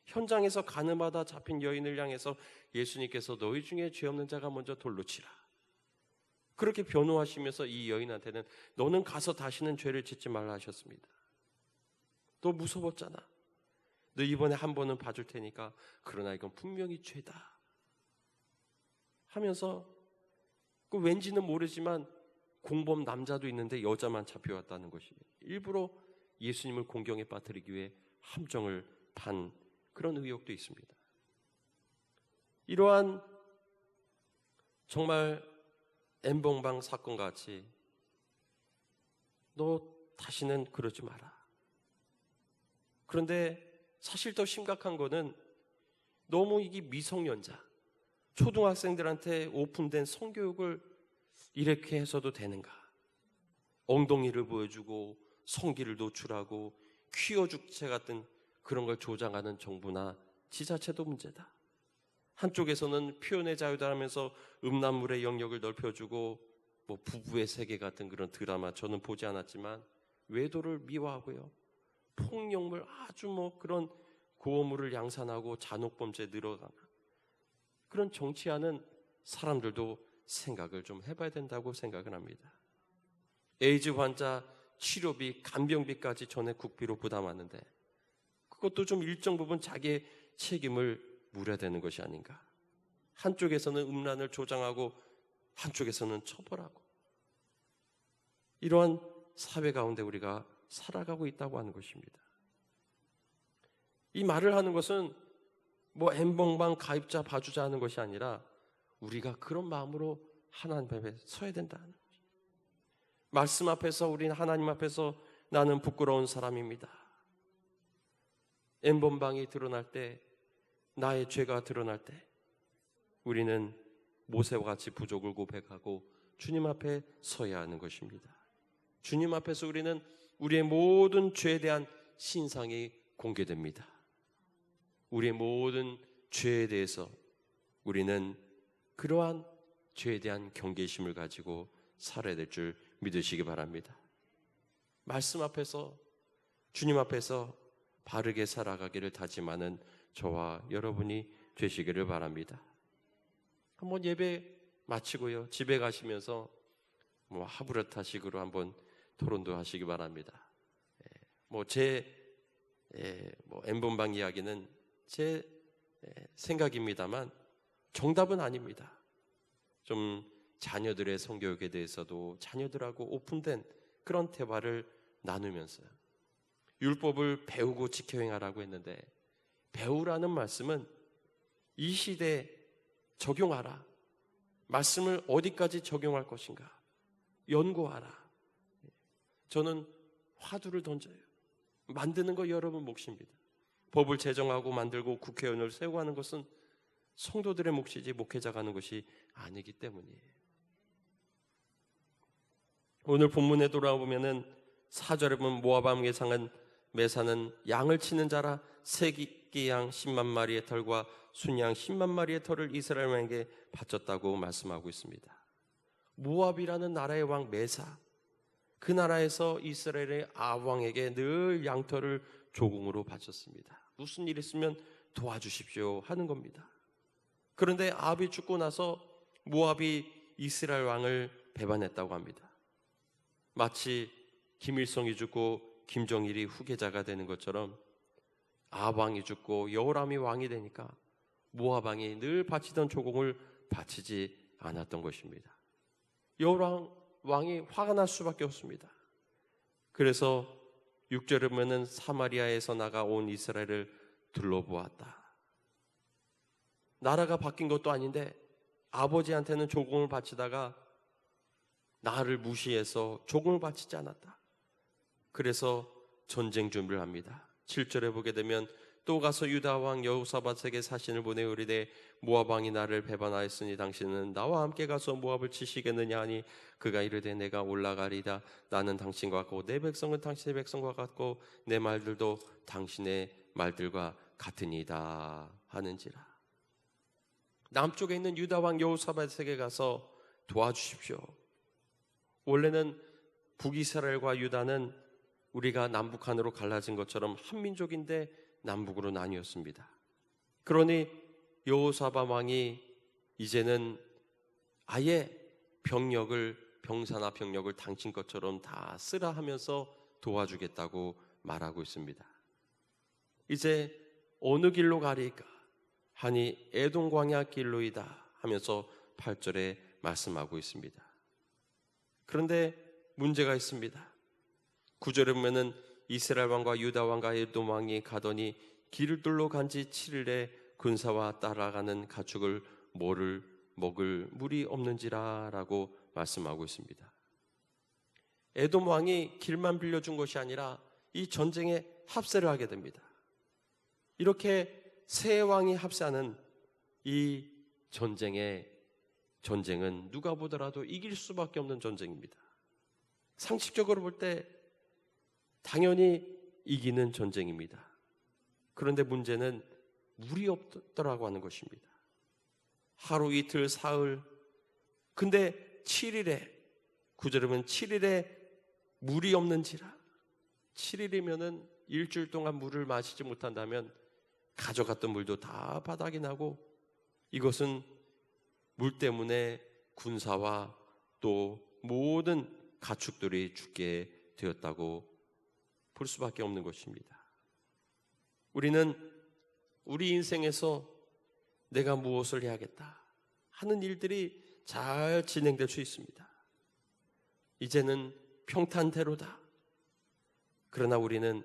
현장에서 가늠하다 잡힌 여인을 향해서 예수님께서 너희 중에 죄 없는 자가 먼저 돌로 치라, 그렇게 변호하시면서 이 여인한테는 너는 가서 다시는 죄를 짓지 말라 하셨습니다. 너 무서웠잖아. 너 이번에 한 번은 봐줄 테니까, 그러나 이건 분명히 죄다 하면서 왠지는 모르지만 공범 남자도 있는데 여자만 잡혀왔다는 것이 일부러 예수님을 공경에 빠뜨리기 위해 함정을 판 그런 의혹도 있습니다. 이러한 정말 N번방 사건 같이 너 다시는 그러지 마라. 그런데 사실 더 심각한 거는 너무 이게 미성년자, 초등학생들한테 오픈된 성교육을 이렇게 해서도 되는가? 엉덩이를 보여주고 성기를 노출하고 퀴어 축제 같은 그런 걸 조장하는 정부나 지자체도 문제다. 한쪽에서는 표현의 자유다 하면서 음란물의 영역을 넓혀주고 부부의 세계 같은 그런 드라마 저는 보지 않았지만 외도를 미화하고요, 폭력물 아주 그런 고어물을 양산하고 잔혹범죄 늘어가는 그런 정치하는 사람들도 생각을 좀 해봐야 된다고 생각을 합니다. 에이즈 환자 치료비, 간병비까지 전액 국비로 부담하는데 그것도 좀 일정 부분 자기의 책임을 물어야 되는 것이 아닌가. 한쪽에서는 음란을 조장하고 한쪽에서는 처벌하고, 이러한 사회 가운데 우리가 살아가고 있다고 하는 것입니다. 이 말을 하는 것은 뭐 엠번방 가입자 봐주자 하는 것이 아니라 우리가 그런 마음으로 하나님 앞에 서야 된다는 거죠. 말씀 앞에서, 우리는 하나님 앞에서 나는 부끄러운 사람입니다. 엠번방이 드러날 때, 나의 죄가 드러날 때 우리는 모세와 같이 부족을 고백하고 주님 앞에 서야 하는 것입니다. 주님 앞에서 우리는 우리의 모든 죄에 대한 신상이 공개됩니다. 우리의 모든 죄에 대해서 우리는 그러한 죄에 대한 경계심을 가지고 살아야 될 줄 믿으시기 바랍니다. 말씀 앞에서, 주님 앞에서 바르게 살아가기를 다짐하는 저와 여러분이 되시기를 바랍니다. 한번 예배 마치고요, 집에 가시면서 뭐 하부르타식으로 한번 토론도 하시기 바랍니다. 엠번방 이야기는 제 생각입니다만 정답은 아닙니다. 좀 자녀들의 성교육에 대해서도 자녀들하고 오픈된 그런 대화를 나누면서 율법을 배우고 지켜 행하라고 했는데, 배우라는 말씀은 이 시대에 적용하라, 말씀을 어디까지 적용할 것인가 연구하라. 저는 화두를 던져요. 만드는 거 여러분 몫입니다. 법을 제정하고 만들고 국회의원을 세우고 하는 것은 성도들의 몫이지 목회자가 하는 것이 아니기 때문이에요. 오늘 본문에 돌아보면은 4절에 보면 모압 왕 예상한 매사는 양을 치는 자라 새끼 양 10만 마리의 털과 순양 10만 마리의 털을 이스라엘 왕에게 바쳤다고 말씀하고 있습니다. 모압이라는 나라의 왕 매사, 그 나라에서 이스라엘의 아왕에게 늘 양털을 조공으로 바쳤습니다. 무슨 일 있으면 도와주십시오 하는 겁니다. 그런데 아합이 죽고 나서 모압이 이스라엘 왕을 배반했다고 합니다. 마치 김일성이 죽고 김정일이 후계자가 되는 것처럼 아합 왕이 죽고 여호람이 왕이 되니까 모압 왕이 늘 바치던 조공을 바치지 않았던 것입니다. 여호람 왕이 화가 날 수밖에 없습니다. 그래서 6절에 보면은 사마리아에서 나가온 이스라엘을 둘러보았다. 나라가 바뀐 것도 아닌데 아버지한테는 조공을 바치다가 나를 무시해서 조공을 바치지 않았다. 그래서 전쟁 준비를 합니다. 7절에 보게 되면 또 가서 유다 왕 여호사밧에게 사신을 보내어 이르되 모압 왕이 나를 배반하였으니 당신은 나와 함께 가서 모압을 치시겠느냐 하니 그가 이르되 내가 올라가리다. 나는 당신과 같고 내 백성은 당신의 백성과 같고 내 말들도 당신의 말들과 같으니이다 하는지라. 남쪽에 있는 유다 왕 여호사밧에게 가서 도와주십시오. 원래는 북이스라엘과 유다는 우리가 남북한으로 갈라진 것처럼 한 민족인데 남북으로 나뉘었습니다. 그러니 여호사밧 왕이 이제는 아예 병사나 병력을 당신 것처럼 다 쓰라 하면서 도와주겠다고 말하고 있습니다. 이제 어느 길로 가리까 하니 에돔 광야 길로이다 하면서 8절에 말씀하고 있습니다. 그런데 문제가 있습니다. 9절에 보면은 이스라엘 왕과 유다 왕과 에돔 왕이 가더니 길을 뚫러 간지 7일에 군사와 따라가는 가축을 먹을 물이 없는지라라고 말씀하고 있습니다. 에돔 왕이 길만 빌려준 것이 아니라 이 전쟁에 합세를 하게 됩니다. 이렇게 세 왕이 합세하는 이 전쟁은 누가 보더라도 이길 수밖에 없는 전쟁입니다. 상식적으로 볼 때 당연히 이기는 전쟁입니다. 그런데 문제는 물이 없더라고 하는 것입니다. 하루 이틀 사흘, 근데 7일에 9절에 보면 7일에 물이 없는지라. 7일이면은 일주일 동안 물을 마시지 못한다면 가져갔던 물도 다 바닥이 나고 이것은 물 때문에 군사와 또 모든 가축들이 죽게 되었다고 볼 수밖에 없는 것입니다. 우리는 우리 인생에서 내가 무엇을 해야겠다 하는 일들이 잘 진행될 수 있습니다. 이제는 평탄대로다. 그러나 우리는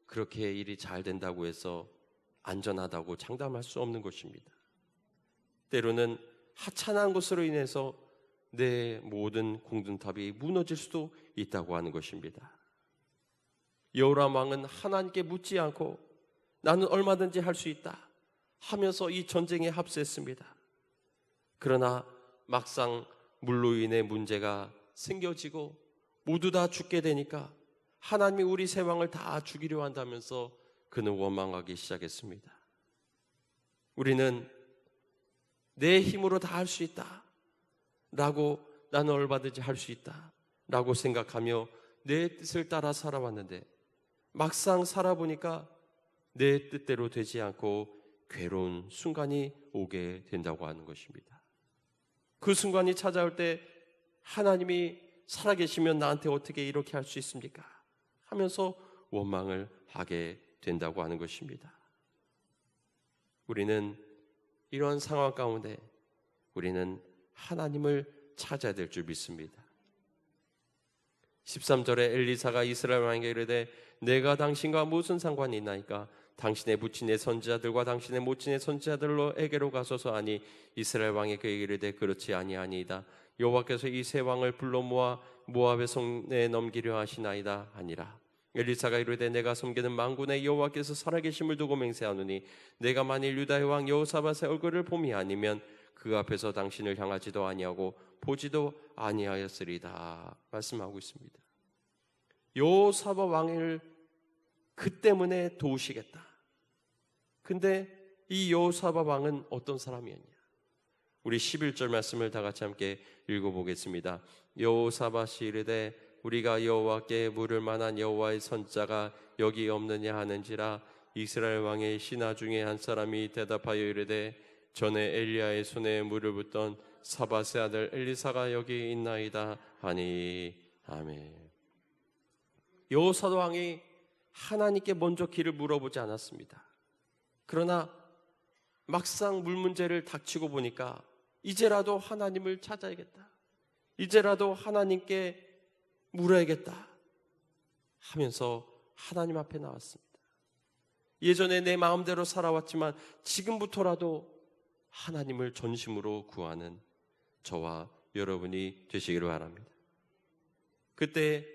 그렇게 일이 잘 된다고 해서 안전하다고 장담할 수 없는 것입니다. 때로는 하찮은 것으로 인해서 내 모든 공든탑이 무너질 수도 있다고 하는 것입니다. 여호람 왕은 하나님께 묻지 않고 나는 얼마든지 할 수 있다 하면서 이 전쟁에 합세했습니다. 그러나 막상 물로 인해 문제가 생겨지고 모두 다 죽게 되니까 하나님이 우리 세 왕을 다 죽이려 한다면서 그는 원망하기 시작했습니다. 우리는 내 힘으로 다 할 수 있다 라고, 나는 얼마든지 할 수 있다 라고 생각하며 내 뜻을 따라 살아왔는데 막상 살아보니까 내 뜻대로 되지 않고 괴로운 순간이 오게 된다고 하는 것입니다. 그 순간이 찾아올 때 하나님이 살아계시면 나한테 어떻게 이렇게 할 수 있습니까? 하면서 원망을 하게 된다고 하는 것입니다. 우리는 이러한 상황 가운데 우리는 하나님을 찾아야 될 줄 믿습니다. 13절에 엘리사가 이스라엘 왕에게 이르되 내가 당신과 무슨 상관이 있나이까? 당신의 부친의 선지자들과 당신의 모친의 선지자들로 에게로 가소서 하니 이스라엘 왕이 그에게 이르되 그렇지 아니하니이다. 여호와께서 이 세 왕을 불러 모아 모압의 손에 넘기려 하시나이다 하니라. 엘리사가 이르되 내가 섬기는 만군의 여호와께서 살아계심을 두고 맹세하노니 내가 만일 유다의 왕 여호사밧의 얼굴을 봄이 아니면 그 앞에서 당신을 향하지도 아니하고 보지도 아니하였으리다 말씀하고 있습니다. 여호사밧 왕을 그 때문에 도우시겠다. 근데 이 여호사밧 왕은 어떤 사람이었냐? 우리 11절 말씀을 다 같이 함께 읽어보겠습니다. 여호사밧이 이르되 우리가 여호와께 물을 만한 여호와의 선자가 여기 없느냐 하는지라. 이스라엘 왕의 신하 중에 한 사람이 대답하여 이르되 전에 엘리야의 손에 물을 붓던 사밧의 아들 엘리사가 여기 있나이다 하니. 아멘. 여호사밧 왕이 하나님께 먼저 길을 물어보지 않았습니다. 그러나 막상 물 문제를 닥치고 보니까 이제라도 하나님을 찾아야겠다, 이제라도 하나님께 물어야겠다 하면서 하나님 앞에 나왔습니다. 예전에 내 마음대로 살아왔지만 지금부터라도 하나님을 전심으로 구하는 저와 여러분이 되시기를 바랍니다. 그때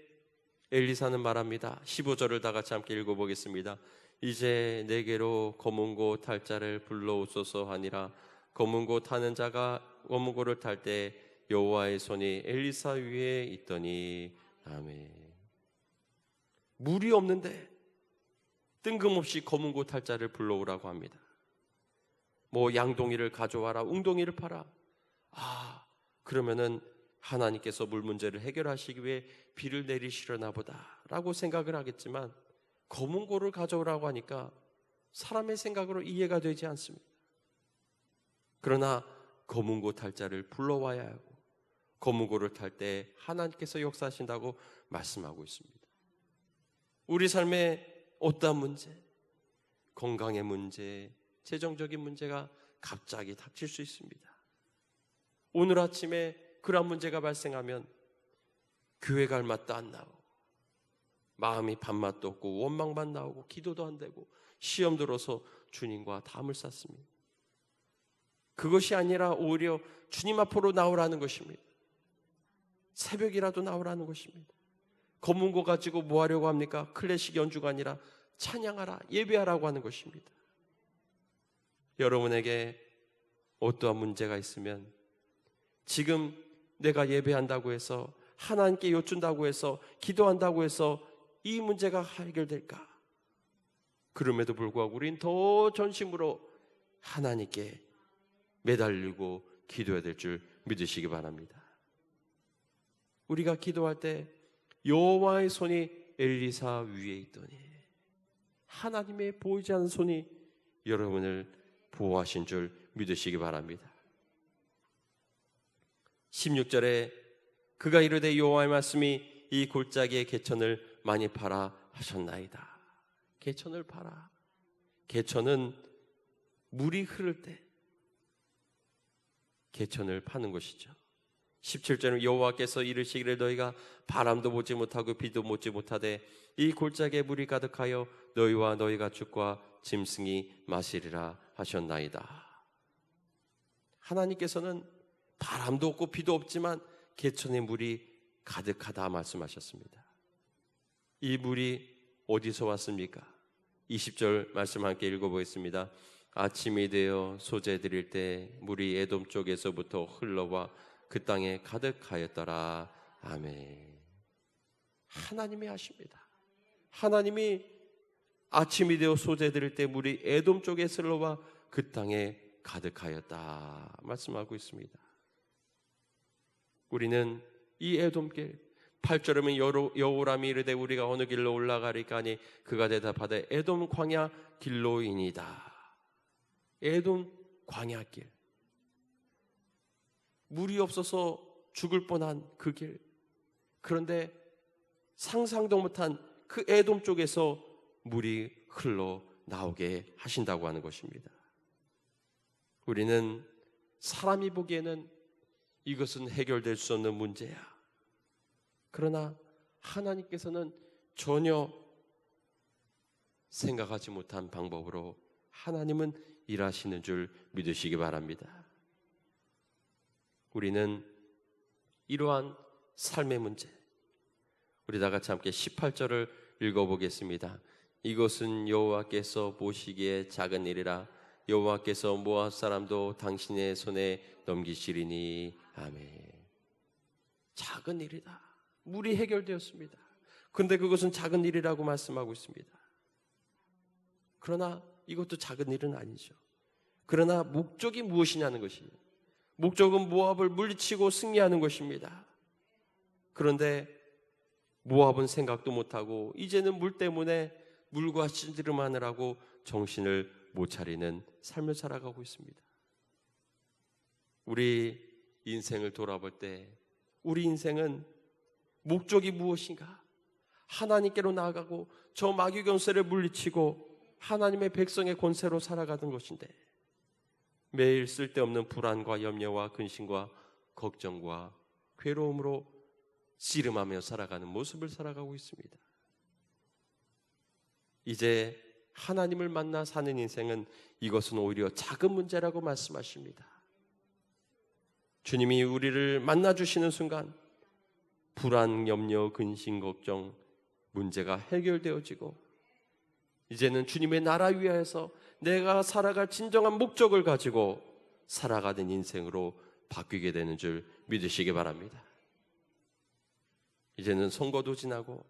엘리사는 말합니다. 15절을 다 같이 함께 읽어보겠습니다. 이제 내게로 검은고 탈 자를 불러오소서 하니라. 검은고 타는 자가 검은고를 탈 때 여호와의 손이 엘리사 위에 있더니. 아멘. 물이 없는데 뜬금없이 검은고 탈 자를 불러오라고 합니다. 뭐 양동이를 가져와라, 웅동이를 팔아. 그러면은 하나님께서 물 문제를 해결하시기 위해 비를 내리시려나 보다 라고 생각을 하겠지만 검은고를 가져오라고 하니까 사람의 생각으로 이해가 되지 않습니다. 그러나 검은고 탈 자를 불러와야 하고 검은고를 탈 때 하나님께서 역사하신다고 말씀하고 있습니다. 우리 삶에 어떠한 문제, 건강의 문제, 재정적인 문제가 갑자기 닥칠 수 있습니다. 오늘 아침에 그런 문제가 발생하면 교회 갈 맛도 안 나고 마음이 밥맛도 없고 원망만 나오고 기도도 안 되고 시험 들어서 주님과 담을 쌓습니다. 그것이 아니라 오히려 주님 앞으로 나오라는 것입니다. 새벽이라도 나오라는 것입니다. 검은고 가지고 뭐 하려고 합니까? 클래식 연주가 아니라 찬양하라, 예배하라고 하는 것입니다. 여러분에게 어떠한 문제가 있으면 지금 내가 예배한다고 해서 하나님께 여쭌다고 해서 기도한다고 해서 이 문제가 해결될까? 그럼에도 불구하고 우린 더 전심으로 하나님께 매달리고 기도해야 될 줄 믿으시기 바랍니다. 우리가 기도할 때 여호와의 손이 엘리사 위에 있더니 하나님의 보이지 않는 손이 여러분을 보호하신 줄 믿으시기 바랍니다. 16절에 그가 이르되 여호와의 말씀이 이 골짜기의 개천을 많이 파라 하셨나이다. 개천을 파라. 개천은 물이 흐를 때 개천을 파는 것이죠. 17절은 여호와께서 이르시기를 너희가 바람도 보지 못하고 비도 보지 못하되 이 골짜기에 물이 가득하여 너희와 너희 가축과 짐승이 마시리라 하셨나이다. 하나님께서는 바람도 없고 비도 없지만 개천에 물이 가득하다 말씀하셨습니다. 이 물이 어디서 왔습니까? 20절 말씀 함께 읽어보겠습니다. 아침이 되어 소재 드릴 때 물이 에돔 쪽에서부터 흘러와 그 땅에 가득하였더라. 아멘. 하나님이 하십니다. 하나님이 아침이 되어 소재 드릴 때 물이 에돔 쪽에서 흘러와 그 땅에 가득하였다 말씀하고 있습니다. 우리는 이 에돔길 8절에는 여호람이 이르되 우리가 어느 길로 올라가리까 하니 그가 대답하되 에돔 광야 길로이니이다. 에돔 광야길, 물이 없어서 죽을 뻔한 그 길, 그런데 상상도 못한 그 에돔 쪽에서 물이 흘러나오게 하신다고 하는 것입니다. 우리는 사람이 보기에는 이것은 해결될 수 없는 문제야. 그러나 하나님께서는 전혀 생각하지 못한 방법으로 하나님은 일하시는 줄 믿으시기 바랍니다. 우리는 이러한 삶의 문제, 우리 다 같이 함께 18절을 읽어보겠습니다. 이것은 여호와께서 보시기에 작은 일이라 여호와께서 모압 사람도 당신의 손에 넘기시리니. 아멘. 작은 일이다. 물이 해결되었습니다. 그런데 그것은 작은 일이라고 말씀하고 있습니다. 그러나 이것도 작은 일은 아니죠. 그러나 목적이 무엇이냐는 것이에요. 목적은 모압을 물리치고 승리하는 것입니다. 그런데 모압은 생각도 못하고 이제는 물 때문에 물과 씨름하느라고 정신을 못 차리는 삶을 살아가고 있습니다. 우리 인생을 돌아볼 때 우리 인생은 목적이 무엇인가? 하나님께로 나아가고 저 마귀 권세를 물리치고 하나님의 백성의 권세로 살아가던 것인데 매일 쓸데없는 불안과 염려와 근심과 걱정과 괴로움으로 씨름하며 살아가는 모습을 살아가고 있습니다. 이제 하나님을 만나 사는 인생은 이것은 오히려 작은 문제라고 말씀하십니다. 주님이 우리를 만나주시는 순간 불안, 염려, 근심, 걱정 문제가 해결되어지고 이제는 주님의 나라 위하여서 내가 살아갈 진정한 목적을 가지고 살아가는 인생으로 바뀌게 되는 줄 믿으시기 바랍니다. 이제는 선거도 지나고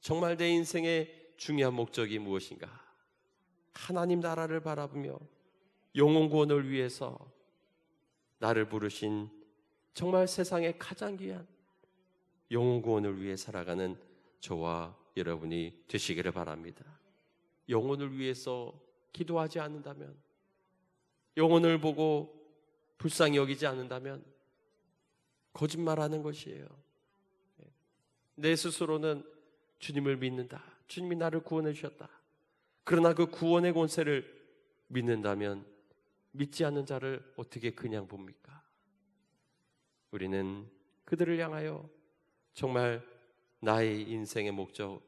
정말 내 인생의 중요한 목적이 무엇인가? 하나님 나라를 바라보며 영혼 구원을 위해서 나를 부르신 정말 세상에 가장 귀한 영혼 구원을 위해 살아가는 저와 여러분이 되시기를 바랍니다. 영혼을 위해서 기도하지 않는다면, 영혼을 보고 불쌍히 여기지 않는다면 거짓말하는 것이에요. 내 스스로는 주님을 믿는다. 주님이 나를 구원해 주셨다. 그러나 그 구원의 권세를 믿는다면 믿지 않는 자를 어떻게 그냥 봅니까? 우리는 그들을 향하여 정말 나의 인생의 목적,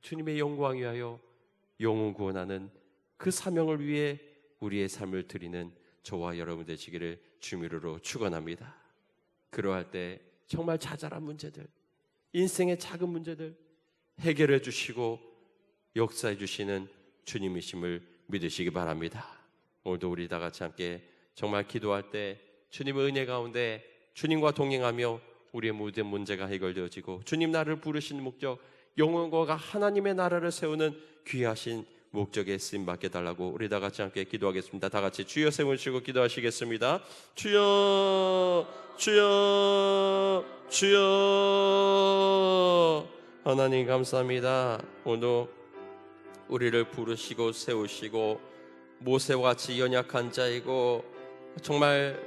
주님의 영광 위하여 영혼 구원하는 그 사명을 위해 우리의 삶을 드리는 저와 여러분 되시기를 주미로로 축원합니다. 그러할 때 정말 자잘한 문제들, 인생의 작은 문제들 해결해 주시고 역사해 주시는 주님이심을 믿으시기 바랍니다. 오늘도 우리 다 같이 함께 정말 기도할 때 주님의 은혜 가운데 주님과 동행하며 우리의 모든 문제가 해결되어지고 주님 나를 부르신 목적, 영혼과 하나님의 나라를 세우는 귀하신 목적에 쓰임받게 달라고 우리 다 같이 함께 기도하겠습니다. 다 같이 주여 세우시고 기도하시겠습니다. 주여, 주여, 주여. 하나님 감사합니다. 오늘도 우리를 부르시고 세우시고 모세와 같이 연약한 자이고 정말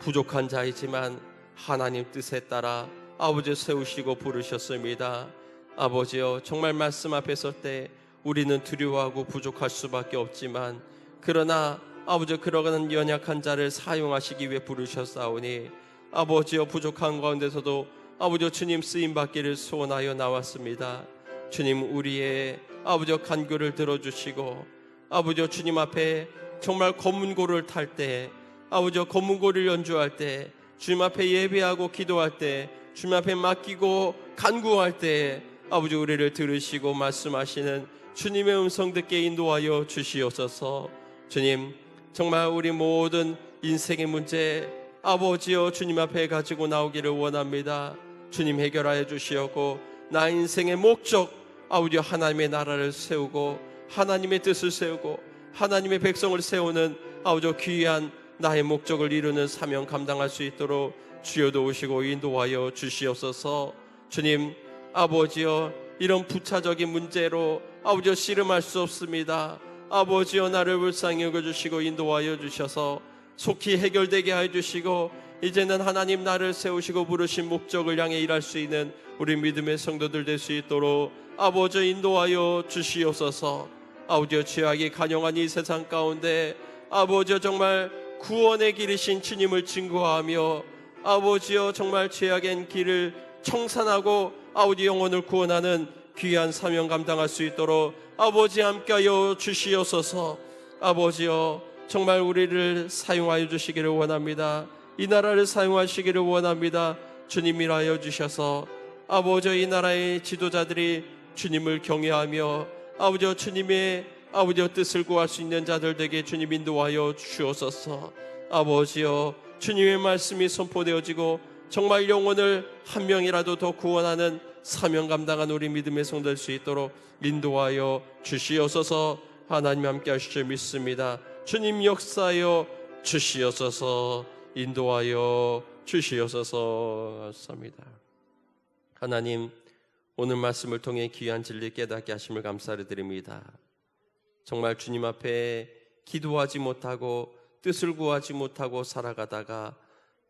부족한 자이지만 하나님 뜻에 따라 아버지 세우시고 부르셨습니다. 아버지여, 정말 말씀 앞에 설 때 우리는 두려워하고 부족할 수밖에 없지만 그러나 아버지 그러가는 연약한 자를 사용하시기 위해 부르셨사오니 아버지여 부족한 가운데서도 아버지여 주님 쓰임받기를 소원하여 나왔습니다. 주님 우리의 아버지여 간구를 들어주시고 아버지여 주님 앞에 정말 검문고를 탈 때 아버지여 검문고를 연주할 때 주님 앞에 예배하고 기도할 때 주님 앞에 맡기고 간구할 때 아버지 우리를 들으시고 말씀하시는 주님의 음성 듣게 인도하여 주시옵소서. 주님 정말 우리 모든 인생의 문제 아버지여 주님 앞에 가지고 나오기를 원합니다. 주님 해결하여 주시옵고 나 인생의 목적 아버지여 하나님의 나라를 세우고 하나님의 뜻을 세우고 하나님의 백성을 세우는 아버지여 귀한 나의 목적을 이루는 사명 감당할 수 있도록 주여 도우시고 인도하여 주시옵소서. 주님 아버지여 이런 부차적인 문제로 아버지여 씨름할 수 없습니다. 아버지여 나를 불쌍히 여겨주시고 인도하여 주셔서 속히 해결되게 하여 주시고 이제는 하나님 나를 세우시고 부르신 목적을 향해 일할 수 있는 우리 믿음의 성도들 될 수 있도록 아버지 인도하여 주시옵소서. 아버지여 죄악이 간영한 이 세상 가운데 아버지여 정말 구원의 길이신 주님을 증거하며 아버지여 정말 죄악의 길을 청산하고 아버지 영혼을 구원하는 귀한 사명 감당할 수 있도록 아버지 함께하여 주시옵소서. 아버지여 정말 우리를 사용하여 주시기를 원합니다. 이 나라를 사용하시기를 원합니다. 주님이라 하여 주셔서 아버지여 이 나라의 지도자들이 주님을 경외하며 아버지여 주님의 아버지여 뜻을 구할 수 있는 자들 되게 주님 인도하여 주옵소서. 아버지여 주님의 말씀이 선포되어지고 정말 영혼을 한 명이라도 더 구원하는 사명 감당한 우리 믿음의 성 될 수 있도록 인도하여 주시옵소서. 하나님 함께 하시길 믿습니다. 주님 역사하여 주시옵소서. 인도하여 주시옵소서. 합니다. 하나님 오늘 말씀을 통해 귀한 진리 깨닫게 하심을 감사를 드립니다. 정말 주님 앞에 기도하지 못하고 뜻을 구하지 못하고 살아가다가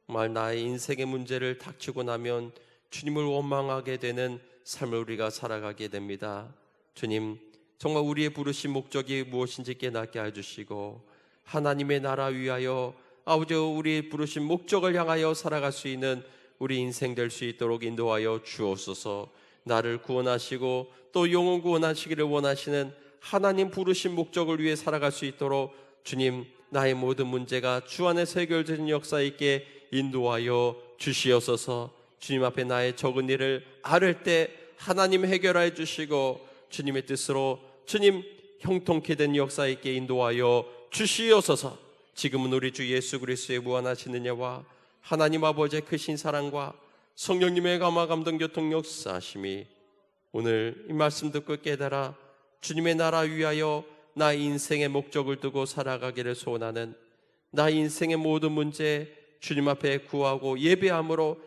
정말 나의 인생의 문제를 닥치고 나면 주님을 원망하게 되는 삶을 우리가 살아가게 됩니다. 주님 정말 우리의 부르신 목적이 무엇인지 깨닫게 해주시고 하나님의 나라 위하여 아버지 우리의 부르신 목적을 향하여 살아갈 수 있는 우리 인생 될 수 있도록 인도하여 주옵소서. 나를 구원하시고 또 영혼 구원하시기를 원하시는 하나님 부르신 목적을 위해 살아갈 수 있도록 주님 나의 모든 문제가 주 안에서 해결되는 역사 있게 인도하여 주시옵소서. 주님 앞에 나의 적은 일을 아를 때 하나님 해결하여 주시고 주님의 뜻으로 주님 형통케 된 역사 있게 인도하여 주시옵소서. 지금은 우리 주 예수 그리스도의 무한하신 은혜와 하나님 아버지의 크신 사랑과 성령님의 감화 감동 교통 역사하심이 오늘 이 말씀 듣고 깨달아 주님의 나라 위하여 나 인생의 목적을 두고 살아가기를 소원하는 나 인생의 모든 문제 주님 앞에 구하고 예배함으로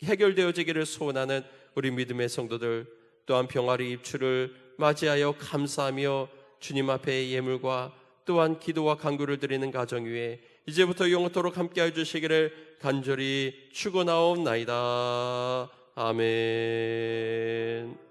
해결되어지기를 소원하는 우리 믿음의 성도들 또한 평화의 입추를 맞이하여 감사하며 주님 앞에 예물과 또한 기도와 간구를 드리는 가정 위에 이제부터 영원토록 함께해 주시기를 간절히 축원하옵나이다. 아멘.